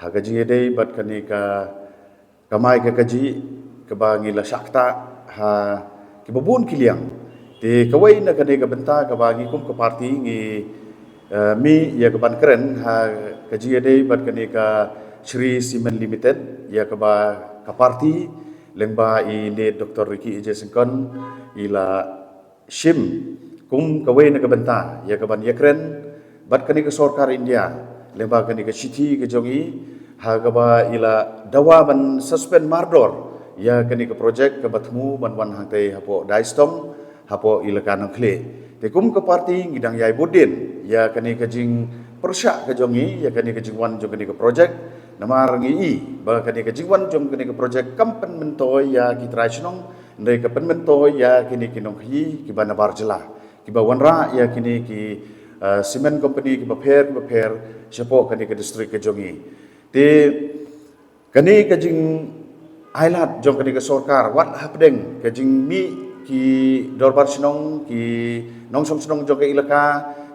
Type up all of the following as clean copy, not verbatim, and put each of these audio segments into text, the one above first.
Hagaji edai bat kani ka kamai ka kaji ka ba ngila syakta ha kibabun kiliang ti kawai na kani ka benta ka ba ngi kum ka parti ngi mi ya ka ban keren ha kaji edai bat kani ka Shri Cement Limited ya ka ba ka parti lengba i le Dr. Ricky Ije Singkon ila shim kum kawai na ka benta ya ka ban ya keren bat kani ka sorkar India lengba kani ka city ka jongi ha ka ba ila dawa ban suspend mardor ya kani ka project ka batmu ban wan hang te hapo daistong hapo ila kanang kle te kum ka parti ngidang yai budin ya kani ka jing persyak ka jongi ya kani ka jing wan jong kani ka project namar ngi ba kani ka jing wan jong kani ka project kampen mentoy ya ki traisnong ndai ka pen mentoy ya kini kinong hi ki bana barjela ki ba wanra ya kini ki cement company ki ba pher siapo kani ka district ka jongi te kani ka jing ailat jong kani ka sorkar wat hapdeng ka jing mi ki dorbar sinong ki nongsong sinong jong ka ilaka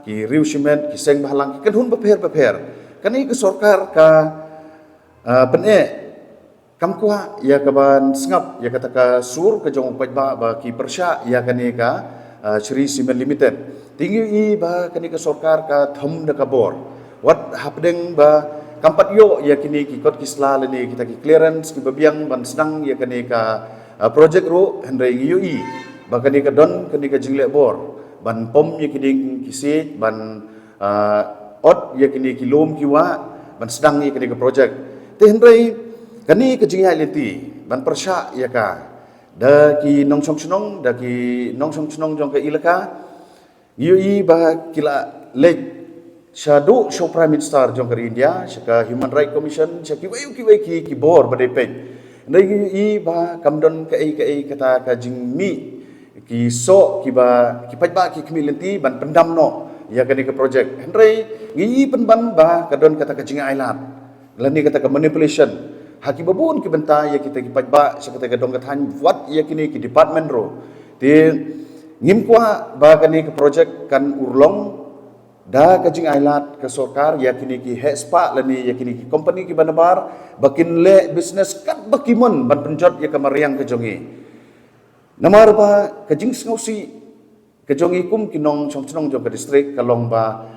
ki riu cement ki seng bahalang ki kanhun ba pher kani ka sorkar ka pene kamkwa ya ka ban sngap ya kata ka sur ka jong pajba ba ki persya ya kani ka Shri Cement Limited tinggi i ba kani ka sorkar ka thom da ka bor wat hapdeng ba kampat yo ya kini ki kot kisla leni kita ki clearance ki babiang ban senang ya kani ka project ro hendrai ngiu i ba kani ka don kani ka jingle bor ban pom ya kini ki se ban ot ya kini ki lom ki wa ban sedang ya kani ka project te hendrai kani ka jingai lenti ban persya ya ka da ki nongsong senong da ki nongsong senong jong ka ilaka ngiu i ba kila lek Shadu show Prime Minister jong kari India, shaka Human Rights Commission, shaki wayu ki bor badai pen. Ndai i ba kamdon ka ai kata ka jingmi ki so ki ba ki pajba ki kemilenti ban pendam no ya kani ka project. Ndai ngi penban ba kadon kata ka jinga ailat. Lani kata ka manipulation. Haki babun ki benta ya kita ki pajba shaka ka dong kathan what ya kini ki department ro. Ti ngim kwa ba kani ka project kan urlong da kajing ailat ke sorkar ya kini ki hespa lani ya kini ki company ki banabar bakin le business kat bakimun ban penjot ya kamariang ke jongi namar ba kajing sngosi ke jongi kum kinong chongchnong jong ke distrik kalong ba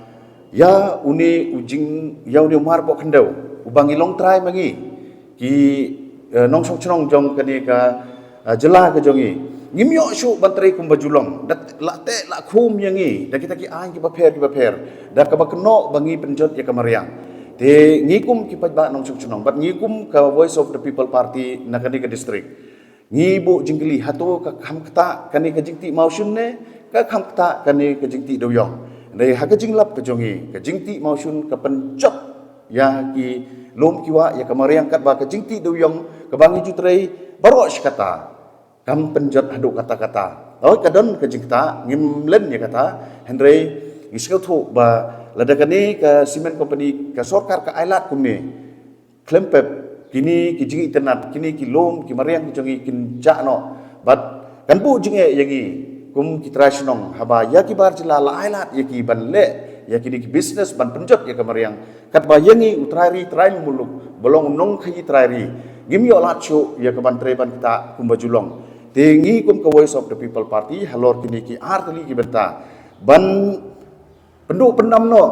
ya uni ujing ya uni umar bo khendau ubangi long trai mangi ki nong chongchnong jong kani ka jela ke jongi ngimyo syu bantrai kum bajulong dat late la khum yangi da kita ki an ki ba pher da ka ba keno bangi penjot ya kamariang te ngikum ki pajba nong chunong bat ngikum ka Voice of the People Party nakani ka district ngibu jingli hato ka khamkta kani ka jingti mausun ne ka khamkta kani ka jingti doyong dai ha ka jinglap ka jongi ka jingti mausun ka penjot ya ki lom kiwa ya kamariang kat ba ka jingti doyong ka bangi jutrai barosh kata kam penjat haduk kata-kata. Oh kadon ke jingta ngimlen ya kata Henry ngiskau thu ba ladakani ke cement company ke sorkar ke ailat kumni klempep kini ki jingi tenat kini ki lom ki mariang ki jongi kin jakno bat kan bu jinge yangi kum ki trasnong haba ya ki bar jila la ailat ya ki ban le ya kini ki business ban penjat ya ke mariang kat ba yangi utrari trai muluk bolong nong khayi trari ngimyo latcho ya ke ban tre ban kita kumbajulong tingi kum ke Voice of the People Party halor kini ki artli ki benta ban penduk pendam no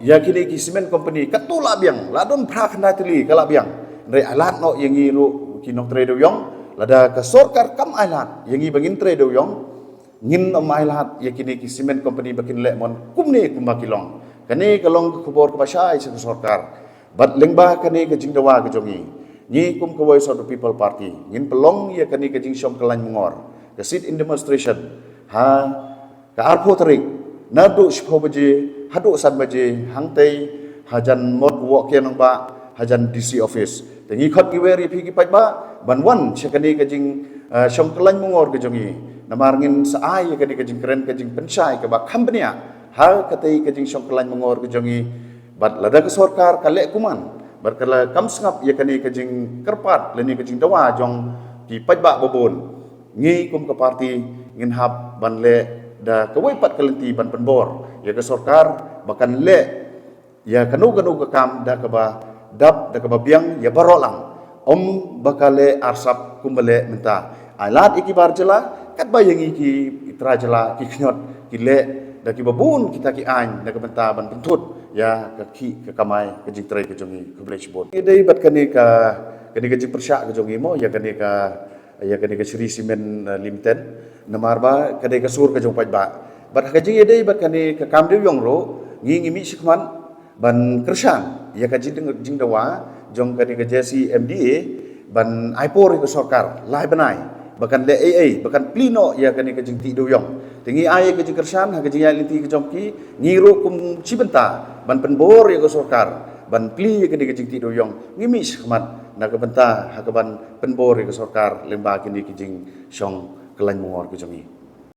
ya kini ki cement company katula biang ladon phra khna tli kala biang ndai alat no yangi ru kinok tre do yong lada ka sorkar kam alat yangi bangin tre do yong ngin am alat ya kini ki cement company bakin le mon kumne kumbakilong kani kalong khubor ka basai sa sorkar bat lengba kani ka jingdawa ka jongi ni kum ke Voice of the People Party ngin pelong ya kani ka jing syom kelan mengor ka sit in demonstration ha ka arpo tarik nadu shpo baje hadu san baje hangtai hajan mod wo ke nang ba hajan DC office tengi khot ki weri phi ki pajba banwan chekani ka jing syom kelan mengor ka jongi namar ngin saai ya kani ka jing keren ka jing pensai ka ba company ha katai ka jing syom kelan mengor ka jongi bat lada ka sorkar kale kuman berkala kam sngap ya kani ka jing kerpat leni ka jing dawa jong ki pajba babon ngi kum ka parti ngin hab ban le da ka wai pat kalenti ban penbor ya ka sorkar bakan le ya kanu ka kam da ka ba dap da kababiang ya barolang om bakale arsap kumbale menta alat iki bar jela kat bayang iki itra jela ki knyot ki le da ki babun kita ki an da kabenta ban pentut ya ka ki ka kamai ka jing trai ka jongi ka blech bot idei bat kani ka jing persyak ka jongi mo ya kani ka Sri Simen Limited namar ba kani ka sur ka jong paj ba bat ka jing idei bat kani ka kam dew yong ro ngi mi sikman ban kersan ya ka jing dawa jong kani ka jesi MDA ban aipor ka sarkar lai banai bahkan le AA bahkan plino ya kani ka jing ti do yong tingi ai ka jing kersan ha ka jing ya linti ka jong ki ngiro kum cibenta ban penbor ya ka sarkar ban pli ya kani ka jing ti do yong ngimi sikmat na ka benta ha ka ban penbor ya ka sarkar lemba kini ki jing song kelai mongor ka jongi